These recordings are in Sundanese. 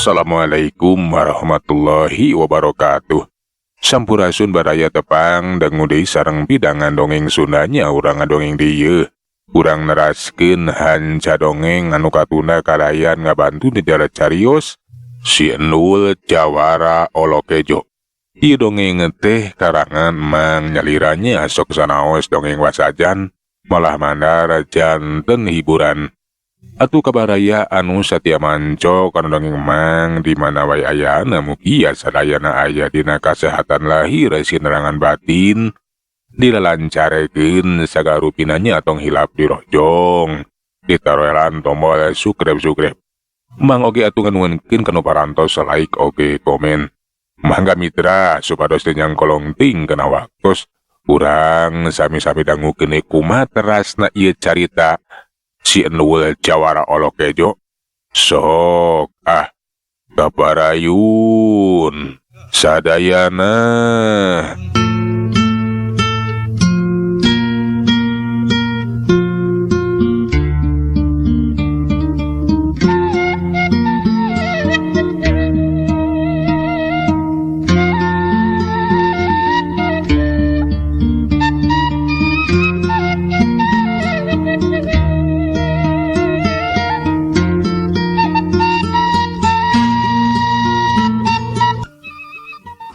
Assalamualaikum warahmatullahi wabarakatuh. Sampurasun baraya tepang dangudi sareng bidangan dongeng Sundanya urang ngadongeng dieu. Urang neraskeun hanca dongeng anu katuna kalayan ngabantu negara carios Si Endul Jawara Olokejo. Ieu dongeng teh karangan Mang Nyaliranya sok sanaos dongeng wasajan malah mandar janten hiburan. Atuh kabaraya anu satia manco kana dongeng Mang di mana wae ayana mugia sadayana aya dina kasehatan lahir sinerangan batin dilalancarekeun sagarupinanya tong hilap di rojong ditaroelan tombol subscribe. Mang oge atuh nganuhunkeun kana parantos like oge komen. Mangga mitra supados teu nyangkolong ting kana waktos urang sami-sami dangukeun kumaha terasna ieu carita Si Endul Jawara Olokejo. Sok kabarayun sadayana.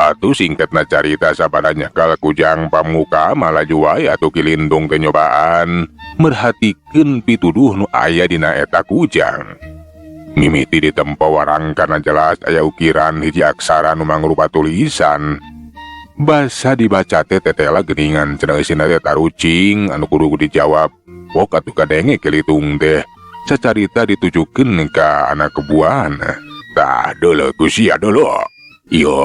Atuh singkatna carita sabadanya kal kujang pamuka malaju wae atuh kilindung teh nyobaan merhatikeun pituduh nu aya dina eta kujang. Mimiti ditempo warangkana jelas aya ukiran hiji aksara nu mangrupa tulisan. Basa dibaca teh tetela geuningan cenah eusina teh tarucing anu kudu dijawab. Pok atuh kadenge kelitung teh sacarita ditujukeun ka anak kebuahanna. Tah deuleu ku sia deuleu. Iyo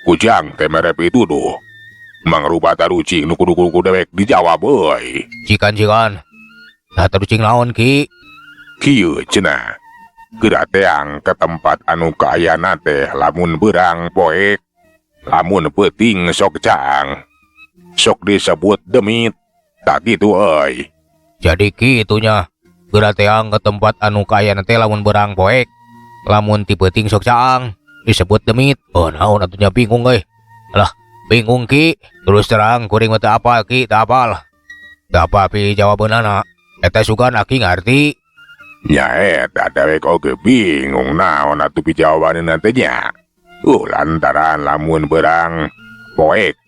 kujang teh merep itu tuh mangrupa tarucing nu kudu dewek dijawab euy. Cikan nah tarucing naon ki? Kieu cenah geura teang ke tempat anu kaayana teh lamun beurang poek lamun peuting sok caang sok disebut demit tak kitu euy. Jadi kitunya geura teang ke tempat anu kaayana teh lamun beurang poek lamun ti peuting sok caang disebut demit. Oh naon atunya bingung euy. Alah bingung ki. Terus terang kuring mah teu apal ki, teu apal. Teu apa pi jawabeunana. Eta sugan aki ngarti. Nya eta dewek oge bingung naon atuh pi jawabanna teh nya. Lantaran lamun beurang poek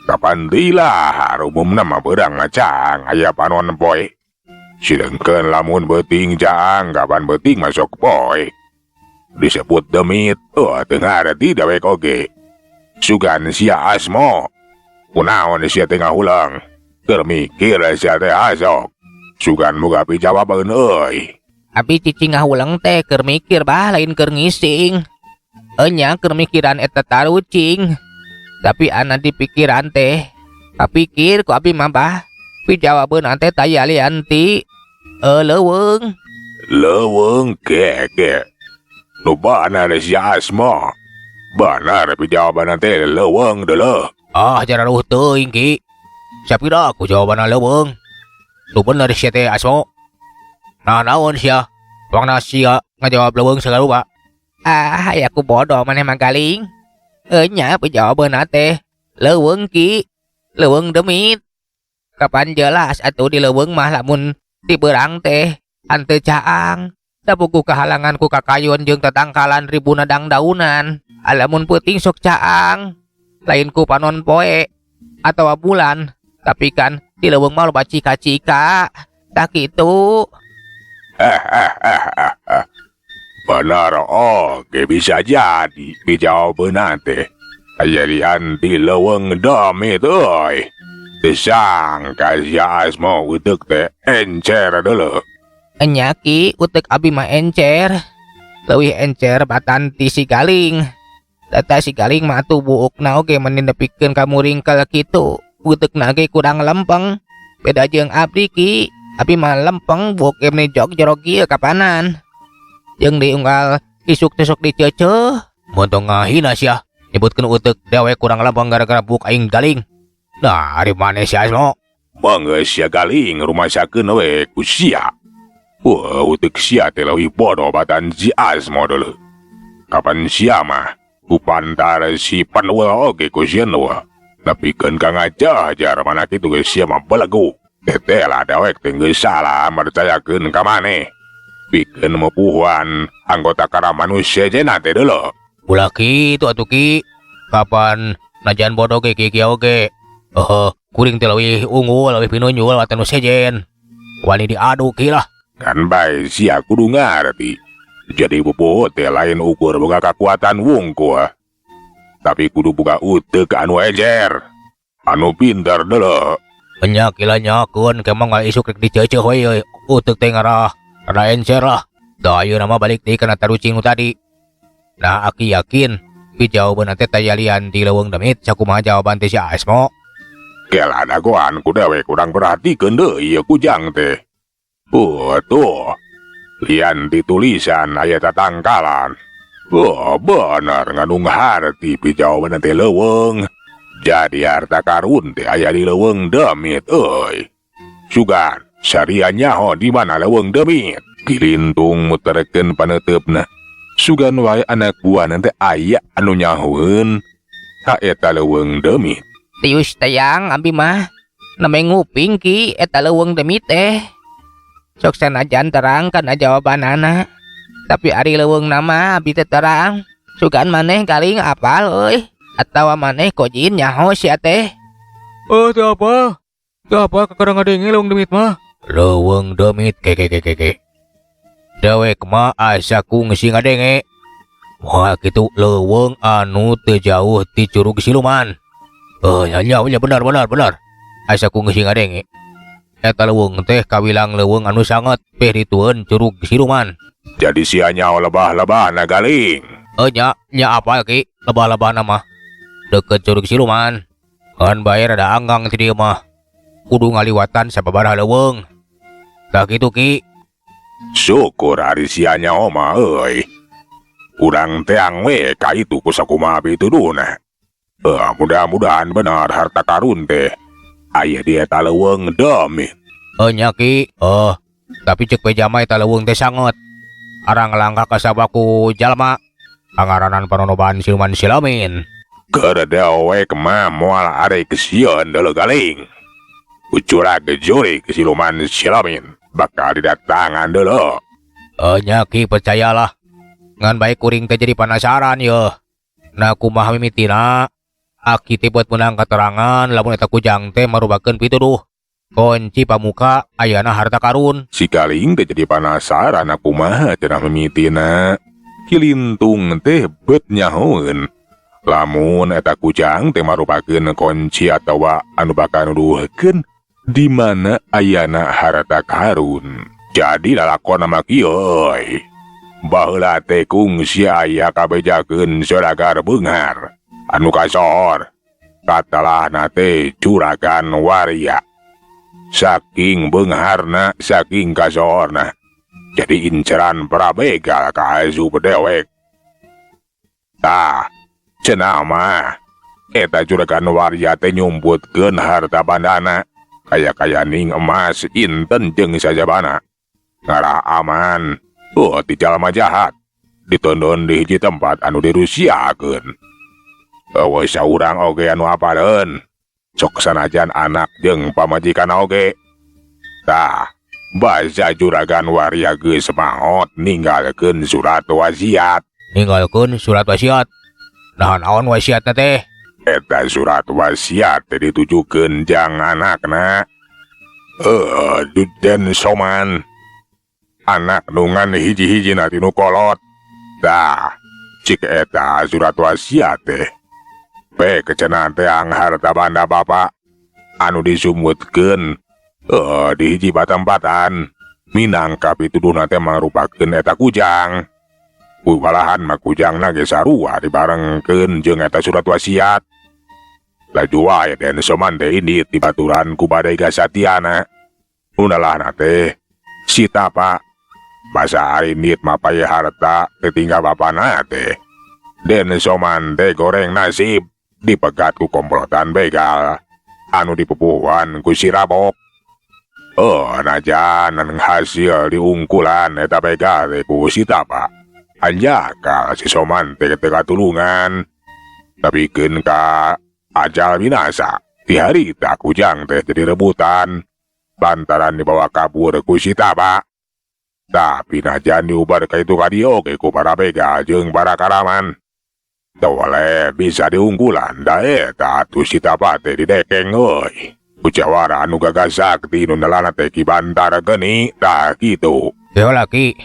kapan deui lah umumna mah beurang caang aya panon poek. Sedengkeun lamun beuting caang kapan beuting masuk poek disebut demit. Teu ngarti dewek oge. Sugan sia asmo kunaon sia teh ngahulang keur mikir sia teh asok sugan muga pi jawabeun euy. Abi cicing ngahulang teh keur mikir bah lain keur ngising. Enya keur mikiran eta tarucing. Tapi ana di pikiran teh kapikir ku abi mah bah pi jawabeun teh taya lianti leuweung. Leuweung ke nu bener sia asma bener pi jawaban teh leuweung deuleuh. Jararuh teuing ki. Sapira ku jawabanna leuweung. Nu bener sia teh asma. Nah naon sia? Wangna sia ngajawab leuweung sagarupa. Aya ku bodoh maneh mah galing. Nya pi jawabanna teh leuweung ki. Leuweung demit. Kapan jelas atuh di leuweung mah lamun di beurang teh henteu caang. Dapuku kahalangan ku kakayun jeung tatangkalan ribuna dangdaunan. Alamun peuting sok caang lain ku panon poe atawa bulan. Tapi kan di leuweung mah loba cika-cika. Tak kitu. Benar oge bisa jadi pi jawabeunna teh aya lian di leuweung demit euy. Teu sangka sia asma uteuk teh encer deuleuh. Enya ki utek abi mah encer. Leuwih encer batan ti si galing. Data si galing mah atuh buukna oge meni nepikeun ka muringkel kitu. Utekna ge kurang lempeng. Beda jeung abdi ki. Abi mah lempeng buuk ge meni jog jorok ieu kapanan. Jeung diunggal isuk teh sok diceuceuh. Mun tong ngahina sia nyebutkeun utek dewek kurang lempeng gara-gara buuk aing galing. Nah ari maneh sia asma? Mangga sia galing rumasakeun we ku sia. Utek sia teh leuwih bodoh batan si asma deuleuh. kapan siapa kupantar si Panwa oke ku sienwa napikeun ka ngajajar mana kitu geus sia mah belagu tetela dewek teh geus salah mercayakeun ka maneh pikeun mepuhan anggota kara manusia cenah teh deuleu ulah kitu atuh Ki kapan najan bodoh ge Ki oge kuring teh leuwih unggul leuwih pinunyul watan nu sejen wani diadu Ki lah kan bae sia kudu ngarti jadi pupuh teh lain ukur boga kekuatan wungkul tapi kudu boga uteuk anu ejer anu pinter deuleu nya Ki lah nyakeun kemang ngal isuk rek diceuceuh we uteuk teh ngarah rada encer lah da ayeuna mah balik deui kana tarucing nu tadi nah Aki yakin jawaban teh tayalian di leuweung demit sakumaha jawaban teh si Asmo kela dagoan ku dewek kurang perhatikeun deui ieu kujang teh tuh lian di tulisan aya tatangkalan bener ngandung harti pi jawaban teh leuweung jadi harta karun teh aya di leuweung demit euy sugan saria nyaho di mana leuweung demit kilintung muterkeun paneteupna sugan wae anak buah teh aya anu nyahoeun ka eta leuweung demit tius tayang abi mah name nguping Ki eta leuweung demit teh sok sanajan terang kana jawabanana tapi ari leuweung nama abi teh terang sugan maneh kaling apal euy atawa maneh kojin nyaho sia teh teu apa kakadang ngadenge leuweung demit mah leuweung demit ke dewek mah asa kungsi ngadenge moal kitu leuweung anu teu jauh ti Curug Siluman nya benar asa kungsi ngadenge eta leuweung teh kawilang leuweung anu sanget peh ditueun Curug Siluman jadi sia nyaho lebah-lebahna galing nya apa Ki lebah-lebahna mah deket Curug Siluman kan bae rada anggang ti dieu mah kudu ngaliwatan sababaraha leuweung tah kitu Ki syukur ari sia nyaho mah euy urang teang we ka itu ku sakumaha pituduhna mudah-mudahan benar harta karun teh aya di eta leuweung demit nya Ki tapi ceuk pe jama eta leuweung teh sanget arang langkah ka sabaku jalma pangaranan Panonoban Siluman Silamin keur dewek mah moal are kesieun deuleu galing ucura gejuri ke Siluman Silamin bakal didatangan deuleu nya Ki percayalah ngan baik kuring teh jadi penasaran ye nah kumaha mimitina Aki teh buat menang keterangan lamun eta kujang teh marubakeun pituduh kunci pamuka ayana harta karun si kaling teh jadi penasaran kumaha cenah mimitina kilintung teh beut nyahoeun lamun eta kujang teh marubakeun kunci atawa anu bakal nuduhkeun di mana ayana harta karun jadi lalakon mah kieu baheula teh kungsi aya kabejakeun Suragar Beunghar anu kasor katalahna teh Juragan Waria saking beungharna saking kasorna jadi inceran prabegal ka asup dewek tah cenah mah eta Juragan Waria teh nyumputkeun harta bandana kaya ning emas inten jeung sajabana ngarah aman ti jalma jahat ditondon di hiji tempat anu dirusiakeun eueuh saurang oge anu apaleun sok sanajan anak jeung pamajikan oge tah baca Juragan Waria geus maot ninggalkeun surat wasiat naon naon wasiatna teh eta surat wasiat teh ditujukeun jang anakna Den Soman anak nungan hiji-hijina tinu kolot tah cik eta surat wasiat teh pe kecenaan teang harta banda bapak anu disumutkeun di hiji batempatan minangka pituduhna teh mangrupakeun eta kujang walahan mah kujangna ge sarua dibarengkeun jeung eta surat wasiat laju wae Den Soman teh ini dibaturan ku badai gasatiana unalahna teh sita pak masa hari nit mah paye harta ketinggal bapana teh Den Soman teh goreng nasib dipegat ku komplotan begal anu dipupuhan ku si Rabok najan hasil diungkulan eta begal teh ku si Tapa anjaka si Soman teh katulungan. Tapi ka ajal binasa di hari tak kujang teh jadi rebutan lantaran dibawa kabur ku si Tapa. Tapi najan diubar ka itu kadio ke ku para bega jeung para karaman. Tawale bisa diunggulan da eta atuh si Tapa teh didekeng euy. Ucawara anu gagasak ti nu nalana teh Ki Bantar Geni tah kitu. Teu laki,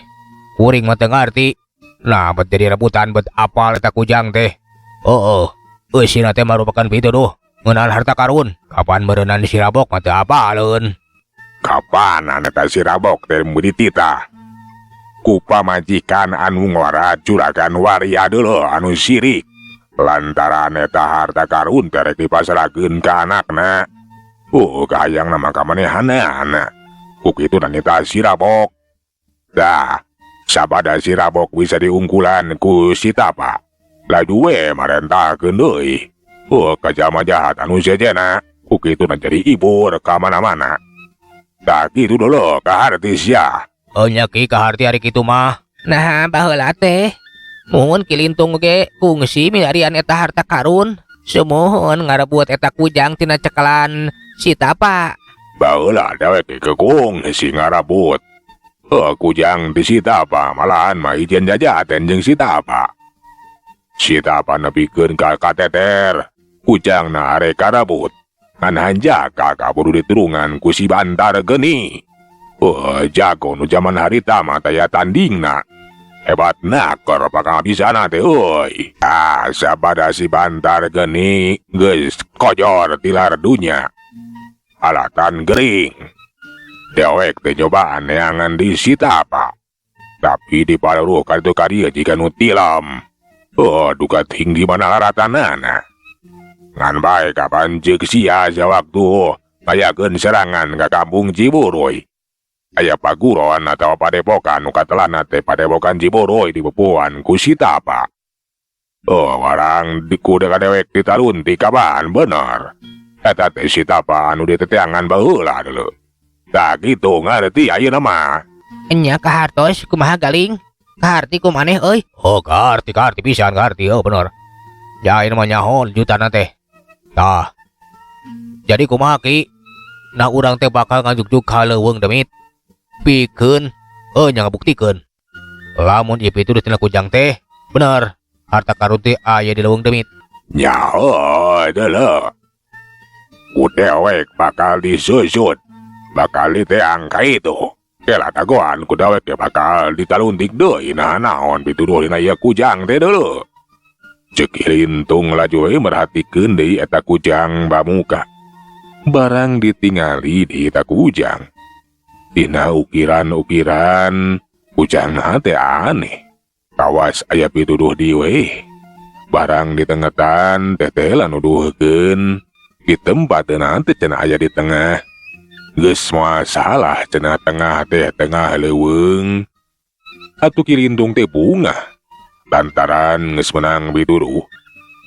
kuring mah teu ngarti. Nah, bet jadi rebutan bet apal eta kujang teh. Eusina teh merupakan pituduh ngeunaan harta karun. Kapan beureunan si Rabok mah teu apaleun. Kapan eta si Rabok teh mun dititah? Ku pamajikan anu ngora juragan waria deuleu anu sirik. Lantaran eta harta karun teh rek dipasraheun ka anakna. Kayang nama kamanehanana. Kukitu dan eta si Rabok. Dah, sabada si Rabok bisa diungkulan ku si Tapa. Laju we marentakeun deui. Kajama jahat anu sejena. Kukitu dan jadi ibur ka mana-mana. Dah kitu dulu kaharti sia. Nya Ki kaharti ari kitu mah. Nah, baheula teh. Muhun Kilintung ge kungsi milarian eta harta karun. Semohon ngarebuat eta kujang tina cekelan si Tapa. Baheula dewek kekung si ngarabut. Kujang di si Tapa malahan mah ijen jajaten jeung si Tapa. Si Tapa nepikeun ka kateter. Kujangna arek karabut. Ngan hanjaka kaburu diturungan ku si Bantar Geni. Jago nu zaman harita mah taya tandingna. Hebatna keur pakabisana teh euy. Sabada si Bantar Geni geus kojor tilar dunya. Alatan gering. Dewek teh nyobaan neangan di si Tapa. Tapi di paruh kartu karya jika nu tilam. Duka ting di mana laratanana. Ngan bae kapan ceuk sia waktu payakeun serangan ka kampung Ciburuy. Aya paguron atau padepokan nu katelana teh padepokan Ciburuy dipupuan ku si Tapa. Warang kudu kadewek ditalun ti kaban bener. Eta teh si Tapa anu diteteangan baheula deuleu. Tah kitu ngarti ayeuna mah. Nya kahartos kumaha galing? Kaharti kumaneh euy? Kaharti pisan kaharti bener. Jain mah nyaho jutana teh. Tah. Jadi kumaha Ki? Nah urang teh bakal ngajuk-juk ka leuweung demit. Pikeun nya ngabuktikeun. Lamun ieu pituduh tina kujang teh bener. Harta karun teh aya di leuweung demit. Nyaho deuleu. Ku dewek bakal disusut. Bakal diteang ka itu. Kela tagoan ku dewek bakal ditaluntik deui naon pituduh dina ieu kujang teh deuleu. Ceuk Kilintung laju we merhatikeun deui eta kujang bamuka. Barang ditingali di eta kujang. Dina ukiran-ukiran kujang teh aneh. Kawas aya pituduh di we. Barang ditengetan teteh nuduhkeun di tempat teh cenah aya di tengah. Geus moal salah cenah tengah teh tengah leuweung. Atuh Kilintung teh bungah. Lantaran geus menang pituduh.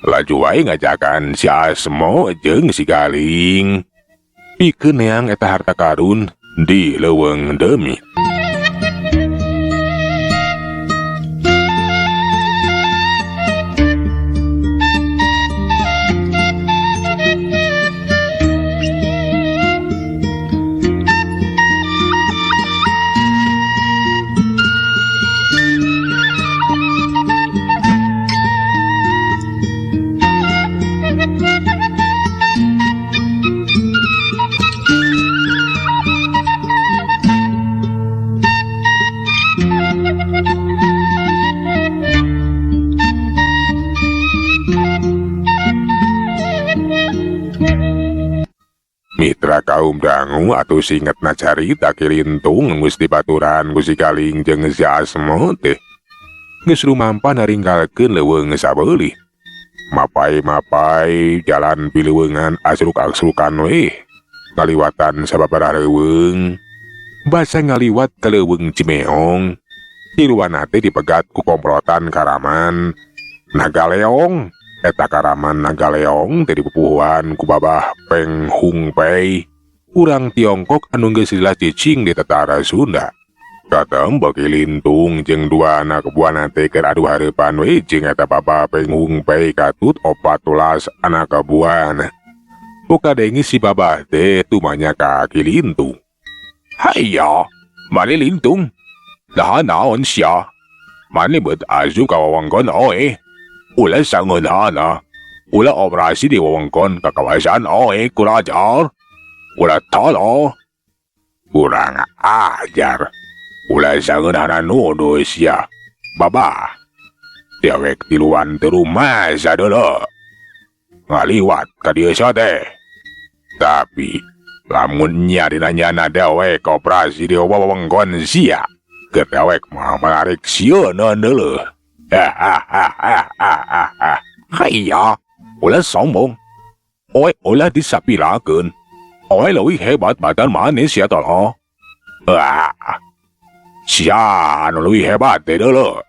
Laju wae ngajakan si Asmo jeung si Galing. Pikeun neang eta harta karun di leuweung demit. Mitra kaum dangu atuh singetna carita Kilintung geus dibaturan ku si Galing jeung si Asmo teh. Geus rumampan naringgalkeun leuweung sabeulih. Mapai-mapai jalan pileuweungan asruk-asrukan we. Ngaliwatan sababaraha leuweung. Basa ngaliwat ka leuweung Cimeong. Tiluana teh dipegat ku komplotan karaman Nagaleong. Eta karaman Nagaleong teh dipupuhan ku Babah Peng Hung Pei, urang Tiongkok anu geus lila cicing di tetara Sunda. Katembok Kilintung jeung dua anak buana teh keur adu hareupan we jeung eta Baba Penghung Pei katut 14 anak buana. Boka dengi si Baba teh tumanya ka Kilintung. Hayya, mane Lintung? Dah naon sia? Mane beut asup ka wewengkon oe? Ulah sangeunana. Ulah operasi di wewengkon kakawasan oe kurajar. Ulah tolo. Kurang ajar. Ulah sangeunana nuduh sia. Baba. Dewek tiluan teu rumah sadeuleu. Ngaliwat ka dieu teh. Tapi lamun nya dina nyana dewek operasi di wewengkon sia. Keur dewek mah menarik sieuneun deuleuh. Hayya, ulah sombong. Oe ulah disapirakeun. Oe leuwih hebat badan maneh sia tolo. Sia anu leuwih hebat teh deuleuh.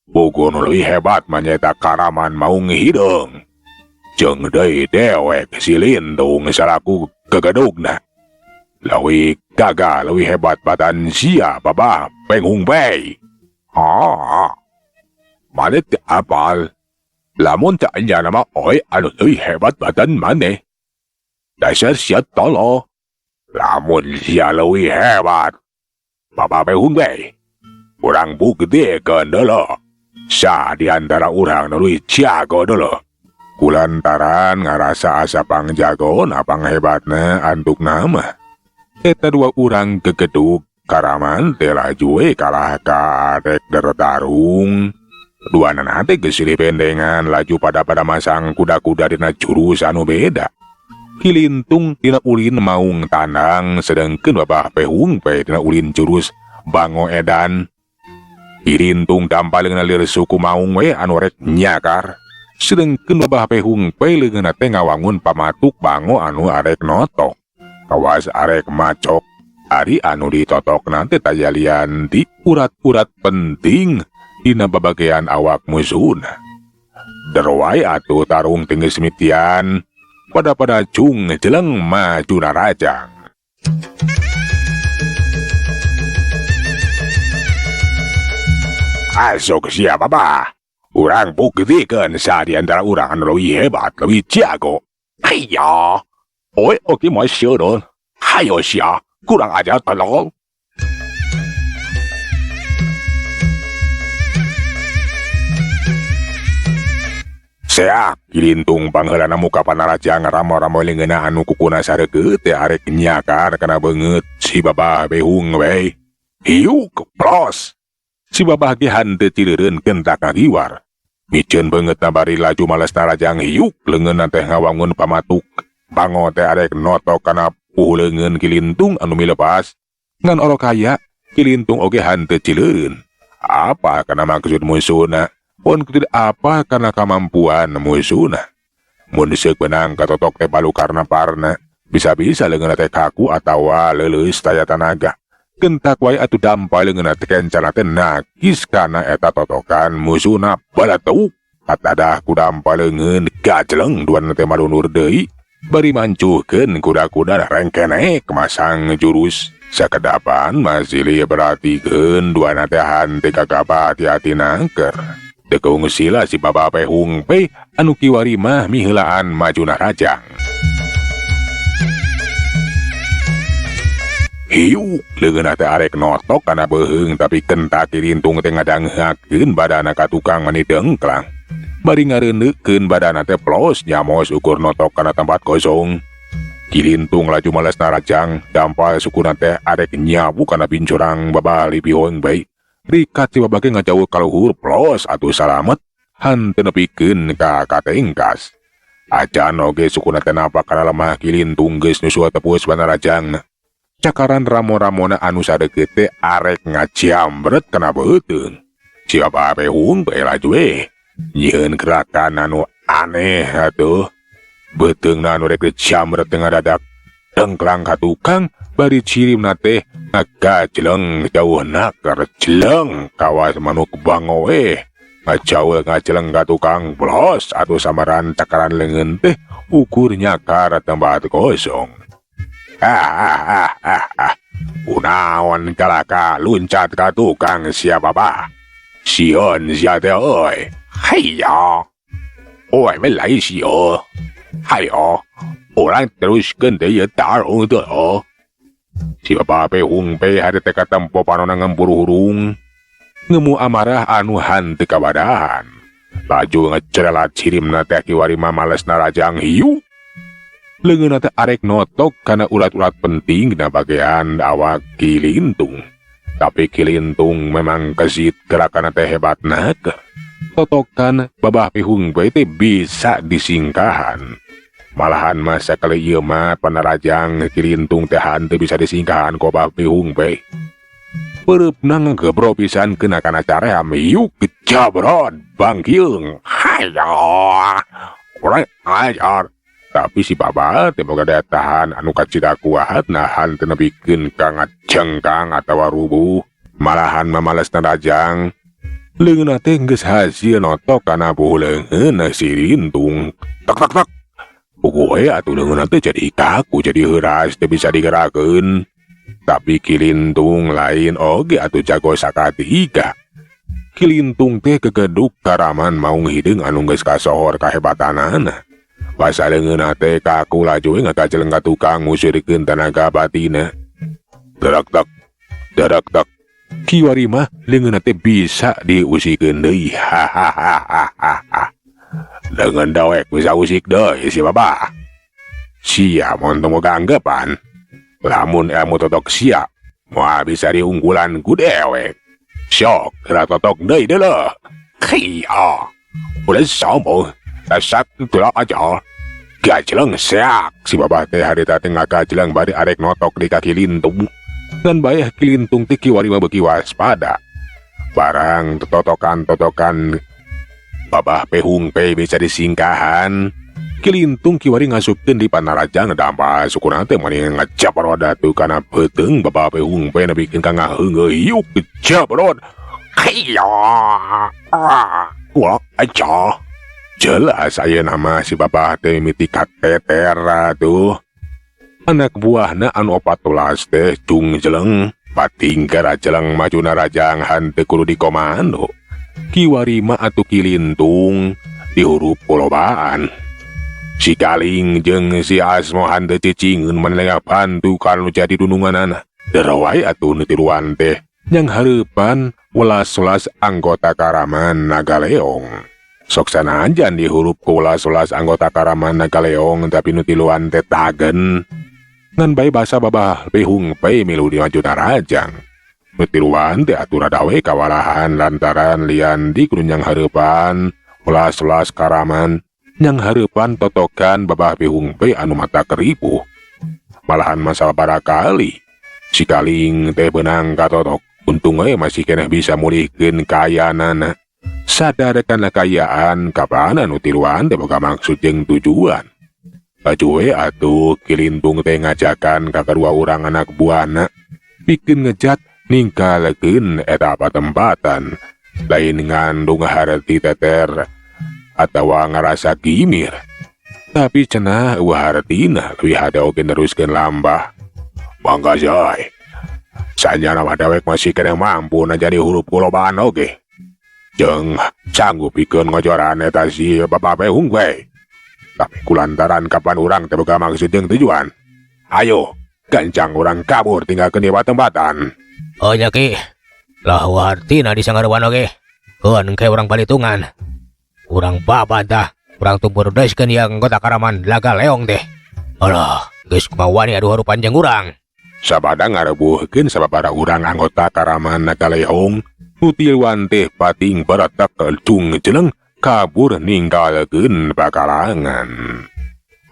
Buku nu leuwih hebat mah nyaeta Karaman Maung Hideung. Jeung deui dewek si Lintung salaku kegedugna. Leuwih gagah leuwih hebat badan sia Baba Penghung Pei. Maneh teu apal. Lamun teu anya nama oe anu leuwih hebat badan maneh. Dasar sia tolo. Lamun sia leuwih hebat Baba Penghung Pei, urang buktikeun deuleuh. Sa di antara urang nu leuwih jago deuleuh. Kulantaran ngarasa asa pangjagona panghebatna antukna mah. Eta dua urang kegedug Karaman teh laju we kalah ka Arek Dertarung. Duanana teh geus silih pendengan laju pada masang kuda-kuda dina jurus anu beda. Kilintung dina ulin Maung Tandang sedengkeun Baba Penghung Pei dina ulin jurus Bango Edan. Kilintung dampaleungna lir suku Maung we anu rek nyakar. Sedengkeun Baba Penghung Pei leungeunna teh ngawangun pamatuk Bango anu arek notok. Kawas arek macok. Ari anu ditotokna teh tayalian di urat-urat penting dina babagean awak musuhna. Derwai atuh tarung tinggeus mitian. Pada cung jeleng majuna rajang. Asok sia Baba. Urang buktikeun sa di antara urang anu leuwih hebat, leuwih jago. Hayya. Oe oke moal sieun. Hayo sia, kurang ajar tolong. Seak Kilintung pangheulana muka panarajang ramo-ramo leungeunna anu kukuna sareukeut teh arek nyakar kana beungeut si Baba Penghung Pei. Hiuk pros. Si Baba ge henteu cileureunkeun tak ngagiwar. Miceun beungeutna bari laju males narajang hiuk leungeunna teh ngawangun pamatuk. Bango teh arek notok kana leungeun Kilintung anu milepas. Ngan orok kaya Kilintung oge henteu cileureun. Apa kana maksud musuhna? Pon kudu apa karena kemampuan musuhna. Mun seuk benang katotok teh balu karna parna, bisa-bisa leungeunna teh kaku atawa leuleus daya tanaga. Kentak wae atuh dampal leungeunna teh kencana teh nakis kana eta totokan musuhna balateuk. Katadah ku dampal leungeun gajleng duana teh malunur deui. Bari mancuhkeun kuda-kuda rengkene kemasang jurus. Sakedapan masih lieu beratikeun duana teh hante kagaba hati-hati nangker. Dekung sila si Baba Penghung Pei anu kiwari mah miheulaan majuna rajang. Hiu leungeunna teh arek notok kana beuheung tapi kentak Kilintung teh ngadanghakeun badana ka tukang mani dengklang. Bari ngareuneukeun badana teh plos nyamos ukur notok kana tempat kosong. Kilintung laju males narajang dampal sukuna teh arek nyabu kana bincurang Baba Penghung Pei. Rikat si Baba ge ngajauh kaluhur plos atuh salamet henteu nepikeun ka katengkas. Acan oge sukuna teh napa kana lemah Kilintung geus nyusul tepus banarajangna. Cakaran ramo-ramona anu sadeukeut teh arek ngajambret kana beuteung. Si Baba Penghung Pei laju we nyieun gerakan anu aneh atuh. Beuteungna anu rek dijambret teh ngadadak dengklang ka tukang. Bari cirimna teh ngagajleng jauhna keur jeleng kawas manuk bango we. Ngajaul ngajeleng ka tukang plos atuh samaran cakaran leungeun teh ukur nyakar tempat kosong. Kunaon kalaka luncat ka tukang sia baba. Sion sia teh oi. Hayya. Oi melai sio. Hayo. Orang teruskan dia tarung tu oh. Si baba pehung pe hari teka tempo panona ngemburu hurung. Ngemu amarah anu hante kabadahan. Laju ngecerelat cirimna teh kiwari males narajang hiu. Leungeunna teh arek notok kana ulat-ulat penting na bagian awak Kilintung. Tapi Kilintung memang kesit gerakan teh hebatna ke. Totokan babah pehung bae teh bisa disingkahan. Malahan masa kali ieu mah panarajang Kilintung teh hanteu bisa disingkahan ku babah pehung bae. Pereupna ngegebro pisan kena kana caream hiu kecabron bangkiung. Hayo. Urang ajar. Tapi si baba teh boga daya tahan anu kacida kuat nahan teu nepikeun ka ngacengkang atawa rubuh. Malahan mamales narajang. Leungeunna teh geus hasil notok kana buleungeun si Lintung. Tak. Puguh atuh leungeunna teh jadi kaku jadi heuras teu bisa digerakeun. Tapi Kilintung lain oge atuh jago sakatiga. Kilintung teh kegeduk karaman maung hideung anu geus kasohor kahebatanana. Basa leungeunna teh kaku laju ngakajeleng ka tukang ngusirkeun tenaga batina. Dadak. Kiwari mah leungeunna teh bisa diusikeun deui. Hahaha. Leungeun dawek bisa usik deui si baba. Sia mun teu boga anggepan. Lamun ilmu totok sia, moal bisa diunggulan ku dewek. Sok, kira totok deui deuleuh. Kia. Udah sombong. Tasak tulak aja. Gajeleng seak. Si babah teh harita tengah gajeleng bari arek notok di kaki Lintung. Dan bayah Kilintung teh kiwari mah beuki waspada. Barang totokan babah pehung pe bisa disingkahan. Kilintung kiwari ngasupkeun di panarajang dampa sukuna teh mani ngecap roda tu kana peteung babah pehung pe nepikeun ka ngaheungeuh hiu kecap rod. Hayya. Wah, aja. Jelas aya nama si babah teh miti kateter tuh. Anak buahna anu 14 teh cung jeleng pating gara jeleng majuna rajang hanteu kudu dikomando. Kiwari mah atuh Kilintung dihurup kulobaan. Si Galing jeung si Asmo hanteu cicingeun manehna bantu kanu jadi dununganana. Derawai atuh nutiruan teh yang hareupan welas-welas anggota karaman Nagaleong. Sok sanajan dihurup ku ulas-ulas anggota karaman Nagaleong tapi nutiluan teh tagen. Ngan bae basa babah pehung pe milu di maju narajang. Nutiluan teh atur dawe kawalahan lantaran lian di kunyang hareupan ulas-ulas karaman yang hareupan totokan babah pehung pe anu mata keripuh. Malahan masa barakali si Galing teh beunang katotok. Untung masih keneh bisa mulihkeun kayanana. Sadarkan kayaan kapan anu tiluan teh boga maksud jeung tujuan. Baju atuh Kilintung teh ngajakan ka kadua urang anak buahna pikeun ngejat ningkalekeun eta patempatan. Lain ngandung harti teter atawa ngarasa gimir. Tapi cenah hartina leuwih hade oge neruskeun lambah. Mangga jay. Sanyana mah dewek masih keneh mampu jadi hurup kulobaan oge. Jeung sanggup pikeun ngojoran eta si babah pehung we. Tapi kulantaran kapan urang teh boga maksud jeung tujuan. Ayo, gancang urang kabur tinggalkeun di tempatan. Oh nya Ki. Lah wartina di sangarewan oge. Keun ke urang palitungan. Urang babad dah. Urang tumbur deskeun yang anggota karaman Nagaleong teh. Alah, geus kumawani adu harupan jeung urang. Sabada ngarebuhkeun sababaraha urang anggota karaman Nagaleong. Nutiluan teh pating baratak cung jeleng kabur ninggalkeun bakalangan.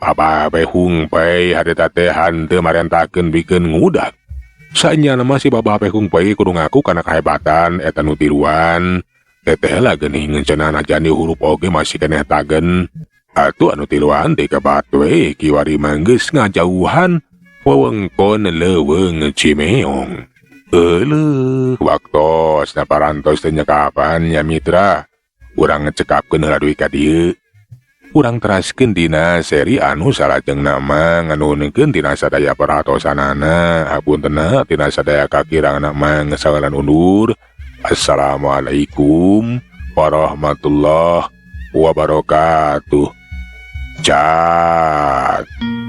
Babah pehung pe harita teh hanteu marentakeun bikeun ngudak. Sanyana mah si babah pehung pe kudu ngaku kana kahebatan eta nutiluan. Teteh lah geuning cenah najan dihurup oge masih keneh tagen. Atuh anu tiluan teh kebat we kiwari manggeus ngajauhan wewengkon leuweung Cimeong. Euleuh waktos na parantos teh nyekapan nya mitra. Urang ngecekapkeun heula duwi ka dieu. urang teraskeun dina seri anu salajeng nama nganuhkeun tina sadaya paratosanana. Hapuntenna tina sadaya kakirangna mah ngasalan undur. Assalamualaikum warahmatullahi wabarakatuh. Cak.